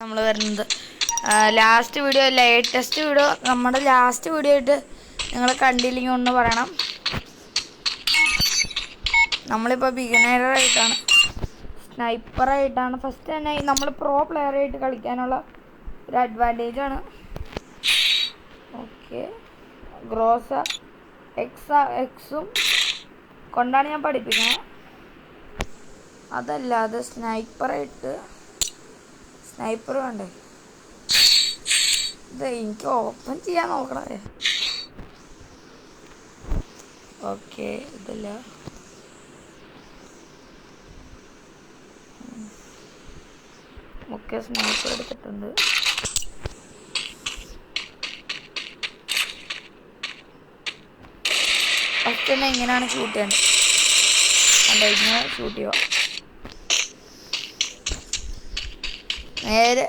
നമ്മൾ വരുന്നത് last video latest video നമ്മുടെ ലാസ്റ്റ് വീഡിയോ ആയിട്ട് നിങ്ങൾ കണ്ടില്ലെങ്കിൽ ഒന്ന് പറയണം. നമ്മളിപ്പോൾ ബിഗിനറായിട്ടാണ്, സ്നൈപ്പറായിട്ടാണ് ഫസ്റ്റ് തന്നെ നമ്മൾ പ്രോ പ്ലെയറായിട്ട് കളിക്കാനുള്ള ഒരു അഡ്വാൻറ്റേജാണ്. ഓക്കെ, ഗ്രോസ എക്സും കൊണ്ടാണ് ഞാൻ പഠിപ്പിക്കുന്നത്. അതല്ലാതെ സ്നൈപ്പർ വേണ്ടേ? ഇത് എനിക്ക് ഓപ്പൺ ചെയ്യാൻ നോക്കണേ. ഓക്കെ, ഇതില്ല. ഓക്കെ, സ്നൈപ്പർ എടുത്തിട്ടുണ്ട്. ഫസ്റ്റ് തന്നെ ഇങ്ങനെയാണ് ഷൂട്ട് ചെയ്യേണ്ടത്. കണ്ടോ, ഇങ്ങനെ ഷൂട്ട് ചെയ്യുക. നേരെ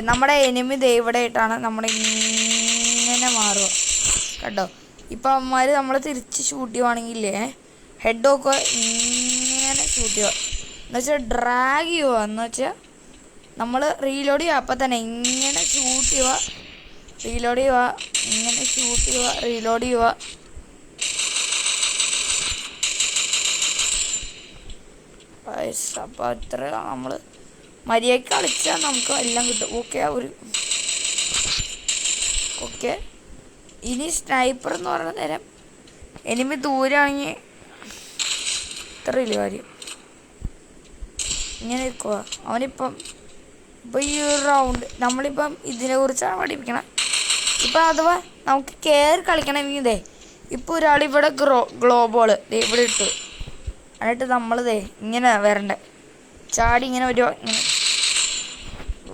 നമ്മുടെ എനിമി ഇവിടെ ആയിട്ടാണ് നമ്മളിങ്ങനെ മാറുക. കേട്ടോ, ഇപ്പം അവന്മാർ നമ്മൾ തിരിച്ച് ഷൂട്ട് ചെയ്യുവാണെങ്കിലേ ഹെഡൊക്കെ ഇങ്ങനെ ഷൂട്ട് ചെയ്യുക. എന്നുവെച്ചാൽ ഡ്രാഗ് ചെയ്യുക, എന്നുവെച്ചാൽ നമ്മൾ റീലോഡ് ചെയ്യുക. അപ്പം തന്നെ ഇങ്ങനെ ഷൂട്ട് ചെയ്യുക, റീലോഡ് ചെയ്യുക, ഇങ്ങനെ ഷൂട്ട് ചെയ്യുക, റീലോഡ് ചെയ്യുക. അപ്പോൾ അത്ര നമ്മൾ മര്യാദയ്ക്ക് കളിച്ചാൽ നമുക്ക് എല്ലാം കിട്ടും. ഓക്കെ, ഇനി സ്നൈപ്പർ എന്ന് പറയുന്ന നേരം എനിമി ദൂരമാണെങ്കിൽ ഇത്രയില്ല കാര്യം. ഇങ്ങനെ നിൽക്കുക. അവനിപ്പം ഈ ഒരു റൗണ്ട് നമ്മളിപ്പം ഇതിനെക്കുറിച്ചാണ് പഠിപ്പിക്കണം. ഇപ്പം അഥവാ നമുക്ക് കയറി കളിക്കണമെങ്കിൽ ഇപ്പോൾ ഒരാളിവിടെ ഗ്ലോബോൾ ഇവിടെ ഇട്ടു, എന്നിട്ട് നമ്മളിതേ ഇങ്ങനെ വരണ്ടേ, ചാടി ഇങ്ങനെ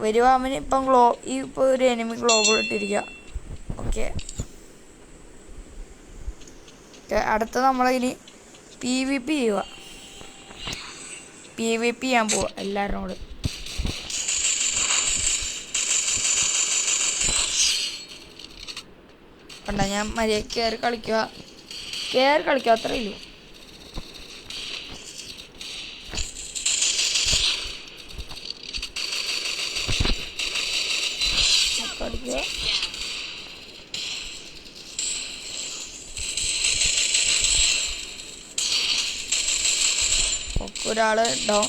വരുക അവന് ഇപ്പം ഇപ്പോൾ ഒരു എനിമി ഗ്ലോബൽ ഇട്ടിരിക്കുക. ഓക്കെ, അടുത്ത നമ്മളിനി PvP ചെയ്യുക. PvP ചെയ്യാൻ പോവുക എല്ലാവരോടും. കണ്ട, ഞാൻ മര്യാദ കയറി കളിക്കുക അത്രേ ഉള്ളൂ. കളിക്കുക. ഒരാൾ ഡൗൺ.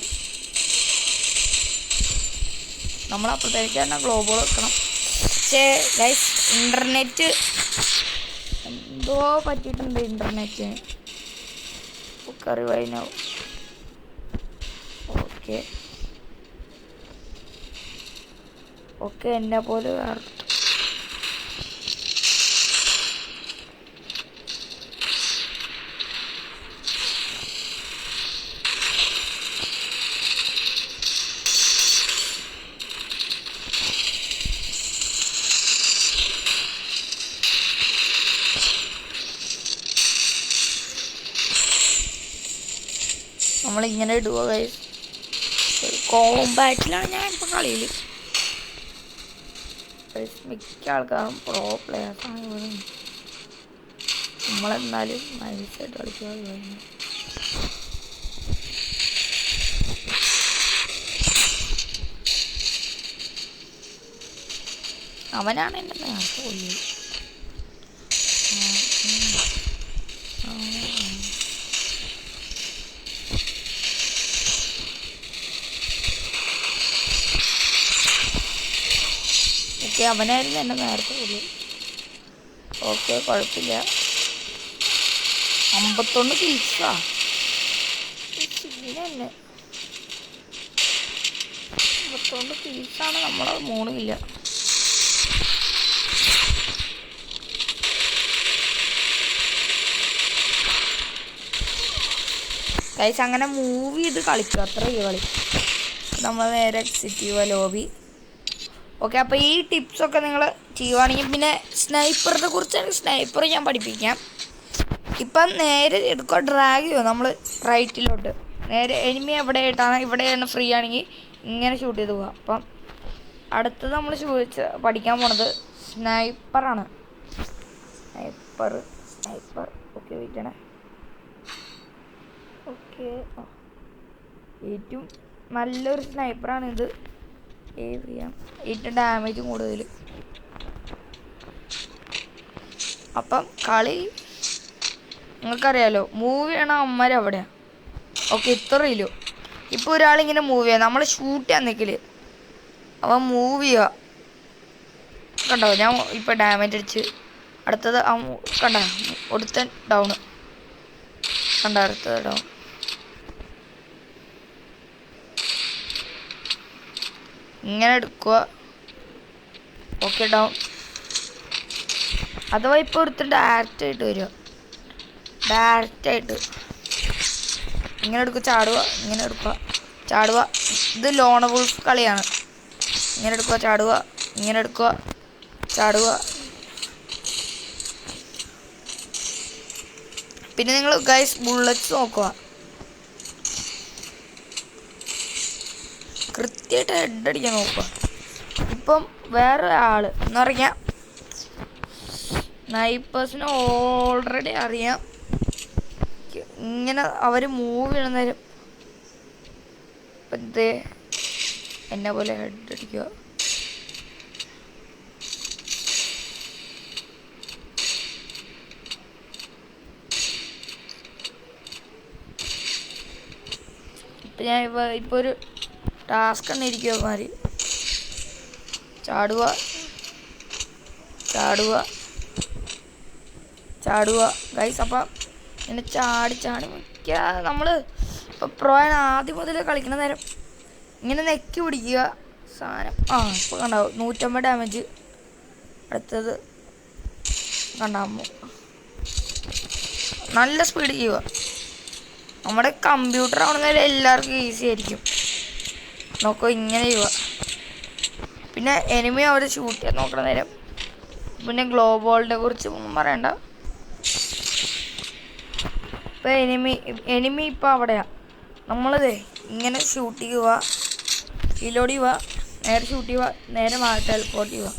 നമ്മളപ്പോഴത്തേക്ക് തന്നെ ഗ്ലോബോൾ വെക്കണം. പക്ഷേ ഗൈസ്, ഇൻ്റർനെറ്റ് എന്തോ പറ്റിയിട്ടുണ്ട്. ഇൻ്റർനെറ്റിന് റിവൈനാവും. ഓക്കെ, എന്നെ പോലെ വേറെ നമ്മളിങ്ങനെ ഇടുക. ഗൈസ്, കോമ്പാറ്റിലാണ് ഞാൻ ഇപ്പോൾ കളിയിൽ. മിക്ക ആൾക്കാരും പ്രോ പ്ലെയേഴ്സാണ് ഇവിടെ. നമ്മളെന്നാലും നൈസായിട്ട് കളിക്കുക. അവനാണ് എൻ്റെ നേരത്തെ കൊല്ലിയത്. ഓക്കെ, അവനായിരുന്നു എൻ്റെ നേരത്തെ കൊല്ലിയത്. ഓക്കെ, കുഴപ്പമില്ല. 51 കിൽസാ സീനല്ലേ. 51 കിൽസാണ്, നമ്മൾ 3 കില്ല. ഗൈസ്, അങ്ങനെ മൂവ് ചെയ്ത് കളിക്കുക, അത്രയേ കളി. നമ്മൾ നേരെ എക്സിറ്റ് ചെയ്യുക, ലോബി. ഓക്കെ, അപ്പോൾ ഈ ടിപ്സൊക്കെ നിങ്ങൾ ചെയ്യുവാണെങ്കിൽ, പിന്നെ സ്നൈപ്പറിനെ കുറിച്ചാണെങ്കിൽ സ്നൈപ്പർ ഞാൻ പഠിപ്പിക്കാം. ഇപ്പം നേരെ എടുക്കുക, ഡ്രാഗ് ചെയ്യുക നമ്മൾ റൈറ്റിലോട്ട്. നേരെ എനിമി ഇവിടെയാണ് ഫ്രീ ആണെങ്കിൽ ഇങ്ങനെ ഷൂട്ട് ചെയ്ത് പോവുക. അപ്പം അടുത്തത് നമ്മൾ പഠിക്കാൻ പോണത് സ്നൈപ്പറാണ്. സ്നൈപ്പർ. Okay, wait. ഓക്കെ, ഏറ്റവും നല്ലൊരു സ്നൈപ്പറാണിത്. ഏറ്റവും ഡാമേജും കൂടുതൽ. അപ്പം കളി നിങ്ങൾക്കറിയാലോ, മൂവ് ചെയ്യണ അമ്മമാർ അവിടെയാണ്. ഓക്കെ, ഇത്രയില്ലോ. ഇപ്പോൾ ഒരാളിങ്ങനെ മൂവ് ചെയ്യുക, നമ്മൾ ഷൂട്ട് ചെയ്യാൻ നിൽക്കല്, അവൻ മൂവ് ചെയ്യുക. കണ്ടോ, ഞാൻ ഇപ്പോൾ ഡാമേജ് അടിച്ച്. അടുത്തത് കണ്ട, ഒരുത്തൻ ഡൗണ്. കണ്ട, അടുത്തത് ഡൗൺ. ഇങ്ങനെ എടുക്കുക. Okay, down. അഥവാ ഇപ്പോൾ ഒരുത്തൻ ഡയറക്റ്റായിട്ട് വരിക, ഡയറക്റ്റായിട്ട് ഇങ്ങനെ എടുക്കുക, ചാടുക, ഇങ്ങനെ എടുക്കുക, ചാടുക. ഇത് ലോൺ വുൾഫ് കളിയാണ്. ഇങ്ങനെ എടുക്കുക, ചാടുക, ഇങ്ങനെ എടുക്കുക, ചാടുക. പിന്നെ നിങ്ങൾ ഗൈസ് ബുള്ളറ്റ്സ് നോക്കുക, കൃത്യമായിട്ട് ഹെഡ് അടിക്കാൻ നോക്കുക. ഇപ്പം വേറെ ആൾ എന്ന് പറഞ്ഞാൽ സ്നൈപ്പേഴ്സിന് ഓൾറെഡി അറിയാം ഇങ്ങനെ അവർ മൂവ് ചെയ്യണ നേരം ഇപ്പത്തെ എന്നെ പോലെ ഹെഡ് അടിക്കുക. ഇപ്പം ഞാൻ ഇപ്പോൾ ഒരു ടാസ്ക് തന്നെ ഇരിക്കുക മാതിരി. ചാടുക, ചാടുക, ചാടുക ഗൈസ്. അപ്പം ഇങ്ങനെ ചാടി ചാടി മിക്ക നമ്മൾ ഇപ്പോൾ പ്രോയാണ് ആദ്യം മുതൽ കളിക്കുന്ന നേരം ഇങ്ങനെ നെക്കി പിടിക്കുക സാധനം. ഇപ്പോൾ കണ്ടാവും 150 ഡാമേജ്. അടുത്തത് കണ്ടാകുമ്പോൾ നല്ല സ്പീഡ് ചെയ്യുക. നമ്മുടെ കമ്പ്യൂട്ടർ ആവുന്നതിൽ എല്ലാവർക്കും ഈസി ആയിരിക്കും. നോക്കുക, ഇങ്ങനെ ചെയ്യുക. പിന്നെ എനിമി അവർ ഷൂട്ട് ചെയ്യാൻ നോക്കണ നേരം പിന്നെ ഗ്ലോബോളിനെ കുറിച്ച് ഒന്നും പറയണ്ട. ഇപ്പോൾ എനിമി ഇപ്പോൾ അവിടെയാണ്. നമ്മളിതേ ഇങ്ങനെ ഷൂട്ട് ചെയ്യുക, റീലോഡ് ചെയ്യുക, നേരെ ഷൂട്ട് ചെയ്യുക, നേരെ ടെലിപ്പോർട്ട് ചെയ്യുക.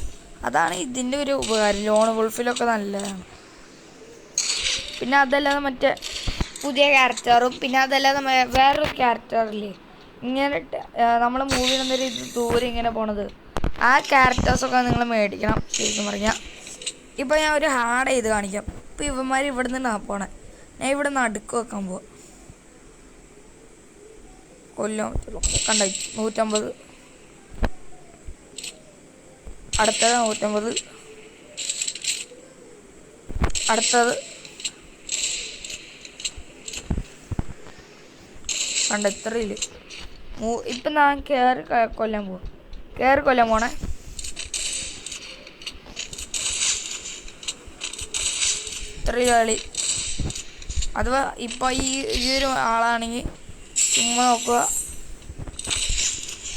അതാണ് ഇതിൻ്റെ ഒരു ഉപകാരം. ലോൺ വുൾഫിലൊക്കെ നല്ലതാണ്. പിന്നെ അതല്ലാതെ മറ്റേ പുതിയ ക്യാരക്ടറും, പിന്നെ അതല്ലാതെ വേറൊരു ക്യാരക്ടറില്ലേ ഇങ്ങനെ നമ്മൾ മൂവി ചെയ്യുന്നൊരു ഇത് ദൂരെ ഇങ്ങനെ പോണത്, ആ ക്യാരക്ടേഴ്സൊക്കെ നിങ്ങൾ മേടിക്കണം ശരിക്കും പറഞ്ഞാൽ. ഇപ്പോൾ ഞാൻ ഒരു ഹാർഡ് ചെയ്ത് കാണിക്കാം. ഇപ്പോൾ ഇവന്മാർ ഇവിടെ നിന്നാണ് പോണേ. ഞാൻ ഇവിടെ നടുക്ക് വെക്കാൻ പോവാം. കൊല്ലം കണ്ട 150. അടുത്തത് 150. അടുത്തത് കണ്ട ഇത്രയില്ല. ഇപ്പം ഞാൻ കയറി കൊല്ലാൻ പോവാം. കയറി കൊല്ലാൻ പോണേ. ഇത്രയും കളി. അഥവാ ഇപ്പോൾ ഈ ഒരു ആളാണെങ്കിൽ ചുമ്മാ നോക്കുക,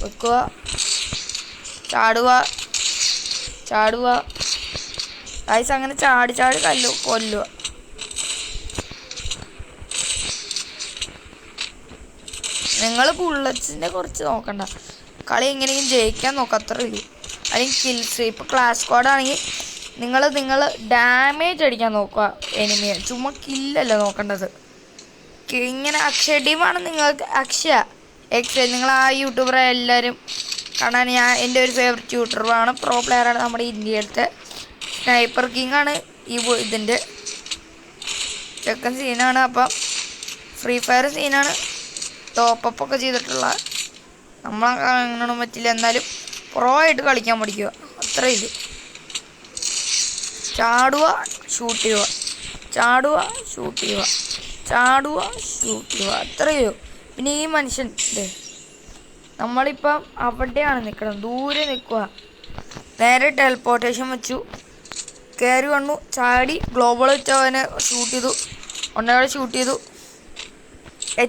വെക്കുക, ചാടുക, ചാടുക. ഗൈസ് അങ്ങനെ ചാടി ചാടി കൊല്ലുക. നിങ്ങൾ ബുള്ളറ്റ്സിൻ്റെ കുറച്ച് നോക്കണ്ട, കളി എങ്ങനെയും ജയിക്കാൻ നോക്കുക, അത്ര ഇല്ല. അല്ലെങ്കിൽ കിൽസ്. ഇപ്പോൾ ക്ലാസ് സ്ക്വാഡ് ആണെങ്കിൽ നിങ്ങൾ ഡാമേജ് അടിക്കാൻ നോക്കുക എനിമിയെ, ചുമ്മാ കില്ലല്ല നോക്കേണ്ടത്. ഇങ്ങനെ അക്ഷയ ടീമാണ് നിങ്ങൾക്ക്. അക്ഷയ നിങ്ങൾ ആ യൂട്യൂബറെ എല്ലാവരും കാണാൻ എൻ്റെ ഒരു ഫേവറേറ്റ് യൂട്യൂബറാണ്, പ്രോ പ്ലെയറാണ് നമ്മുടെ ഇന്ത്യയിലത്തെ. സ്നൈപ്പർ കിങ് ആണ് ഇതിൻ്റെ ചെക്കൻ സീനാണ്. അപ്പം ഫ്രീ ഫയർ സീനാണ്, ടോപ്പപ്പ് ഒക്കെ ചെയ്തിട്ടുള്ള. നമ്മളങ്ങനൊന്നും പറ്റില്ല, എന്നാലും പ്രോ ആയിട്ട് കളിക്കാൻ പഠിക്കുക, അത്ര ഇത്. ചാടുക, ഷൂട്ട് ചെയ്യുക, ചാടുക, ഷൂട്ട് ചെയ്യുക, ചാടുക, ഷൂട്ട് ചെയ്യുക, അത്രയോ. പിന്നെ ഈ മനുഷ്യൻ്റെ നമ്മളിപ്പം അവിടെയാണ് നിൽക്കണം, ദൂരെ നിൽക്കുക. നേരെ ടെലിപ്പോർട്ടേഷൻ വെച്ചു, കയറി വന്നു, ചാടി ഗ്ലോബൽ വെച്ച് അവനെ ഷൂട്ട് ചെയ്തു, ഒന്നയാളെ ഷൂട്ട് ചെയ്തു.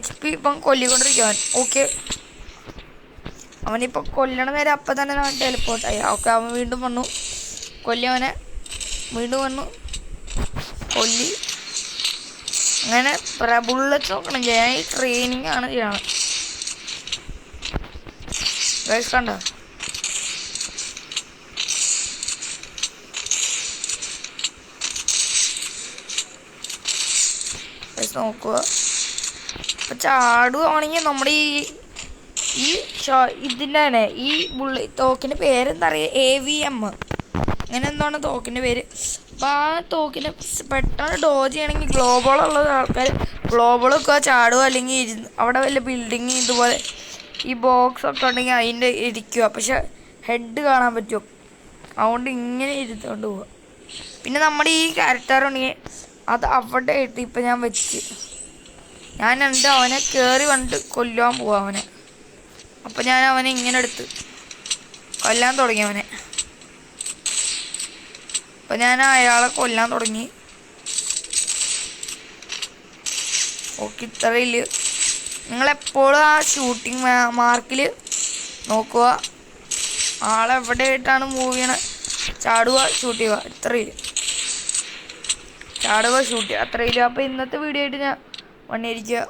HP ഇപ്പം കൊല്ലിക്കൊണ്ടിരിക്കുവാൻ. ഓക്കെ, അവനിപ്പോൾ കൊല്ലണ നേരം അപ്പം തന്നെ അവൻ ടെലിപ്പോർട്ടായി. ഓക്കെ, അവൻ വീണ്ടും വന്നു, കൊല്ലിയവനെ വീണ്ടും വന്നു, കൊല്ലി. അങ്ങനെ ബുള്ളറ്റ് നോക്കണം. ഞാൻ ഈ ട്രെയിനിങ് ആണ് ചെയ്യണം. ഗൈസ് കണ്ടോ, ഗൈസ് നോക്കുക. ഇപ്പം ചാടുകയാണെങ്കിൽ നമ്മുടെ ഈ ഇതിൻ്റെ തന്നെ ഈ തോക്കിൻ്റെ പേരെന്താ പറയുക, AVM അങ്ങനെ എന്താണ് തോക്കിൻ്റെ പേര്. അപ്പോൾ ആ തോക്കിന് പെട്ടെന്ന് ഡോജ് ചെയ്യണമെങ്കിൽ ഗ്ലോബോളുള്ള ആൾക്കാർ ഗ്ലോബോളൊക്കെ ചാടുക, അല്ലെങ്കിൽ അവിടെ വല്ല ബിൽഡിങ് ഇതുപോലെ ഈ ബോക്സ് ഒക്കെ ഉണ്ടെങ്കിൽ അതിൻ്റെ ഇരിക്കുക. പക്ഷെ ഹെഡ് കാണാൻ പറ്റും, അതുകൊണ്ട് ഇങ്ങനെ ഇരുത്തുകൊണ്ട് പോവുക. പിന്നെ നമ്മുടെ ഈ ക്യാരക്ടർ ഉണ്ടെങ്കിൽ അത് അവിടെ ഇട്ട് ഇപ്പം ഞാൻ വെച്ച് എന്നിട്ട് അവനെ കയറി വന്നിട്ട് കൊല്ലാൻ പോവാം അവനെ. അപ്പം ഞാൻ അവനെ ഇങ്ങനെ എടുത്ത് കൊല്ലാൻ തുടങ്ങി അവനെ. അപ്പം ഞാൻ അയാളെ കൊല്ലാൻ തുടങ്ങി. ഓക്കെ, ഇത്രയില്ല. നിങ്ങളെപ്പോഴും ആ ഷൂട്ടിങ് മാർക്കിൽ നോക്കുക, ആളെവിടെയായിട്ടാണ് മൂവ് ചെയ്യണ. ചാടുക, ഷൂട്ട് ചെയ്യുക, ഇത്രയില്ല. ചാടുക, ഷൂട്ട് ചെയ്യുക, അത്രയില്ല. അപ്പോൾ ഇന്നത്തെ വീഡിയോ ആയിട്ട് ഞാൻ വന്നിരിക്കുക.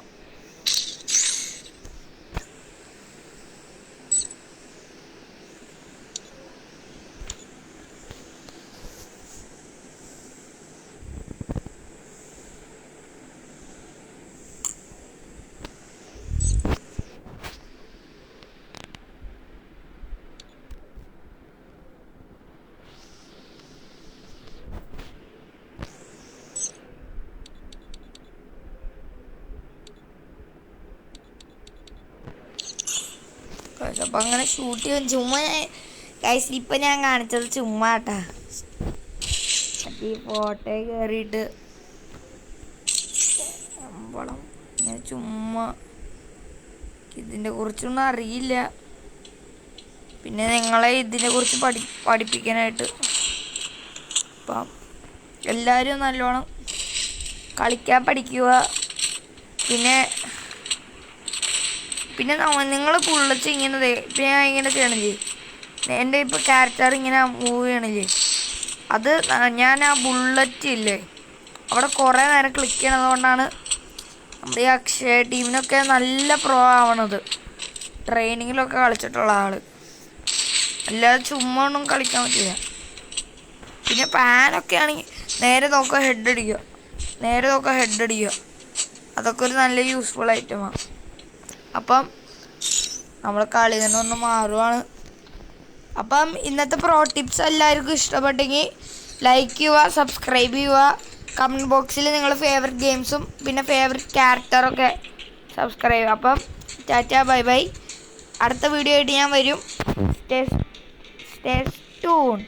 അപ്പം അങ്ങനെ ഷൂട്ട് ചെയ്യാൻ ചുമ്മാ ഗൈസ് ഇപ്പം ഞാൻ കാണിച്ചത് ചുമ്മാ കേട്ടാ. ഈ ഫോട്ടോ കയറിയിട്ട് അമ്പളം ഇങ്ങനെ ചുമ്മാ ഇതിനെ കുറിച്ചൊന്നും അറിയില്ല. പിന്നെ നിങ്ങളെ ഇതിനെക്കുറിച്ച് പഠിപ്പിക്കാനായിട്ട്. അപ്പം എല്ലാവരും നല്ലോണം കളിക്കാൻ പഠിക്കുക. പിന്നെ നിങ്ങൾ പുള്ളച്ച് ഇങ്ങനെ ഇപ്പം ഞാൻ ഇങ്ങനെ ചെയ്യണില്ലേ, എൻ്റെ ഇപ്പോൾ ക്യാരക്ടർ ഇങ്ങനെ മൂവ് ചെയ്യണില്ലേ, അത് ഞാൻ ആ ബുള്ളറ്റ് ഇല്ലേ അവിടെ കുറേ നേരം ക്ലിക്ക് ചെയ്യണത് കൊണ്ടാണ് നമ്മുടെ ഈ അക്ഷയ ടീമിനൊക്കെ നല്ല പ്രോ ആവണത്. ട്രെയിനിങ്ങിലൊക്കെ കളിച്ചിട്ടുള്ള ആൾ, അല്ലാതെ ചുമ്മാ ഒന്നും കളിക്കാൻ പറ്റില്ല. പിന്നെ പാനൊക്കെ ആണെങ്കിൽ നേരെ നോക്കുക ഹെഡ് അടിക്കുക, അതൊക്കെ ഒരു നല്ല യൂസ്ഫുൾ ഐറ്റമാണ്. അപ്പം നമ്മൾ കളി തന്നെ ഒന്ന് മാറുവാണ്. അപ്പം ഇന്നത്തെ പ്രോ ടിപ്സ് എല്ലാവർക്കും ഇഷ്ടപ്പെട്ടെങ്കിൽ ലൈക്ക് ചെയ്യുക, സബ്സ്ക്രൈബ് ചെയ്യുക. കമൻറ്റ് ബോക്സിൽ നിങ്ങൾ ഫേവററ്റ് ഗെയിംസും പിന്നെ ഫേവററ്റ് ക്യാരക്ടറൊക്കെ സബ്സ്ക്രൈബ് ചെയ്യുക. അപ്പം ടാറ്റാ, ബൈ ബൈ. അടുത്ത വീഡിയോ ആയിട്ട് ഞാൻ വരും. Stay tune.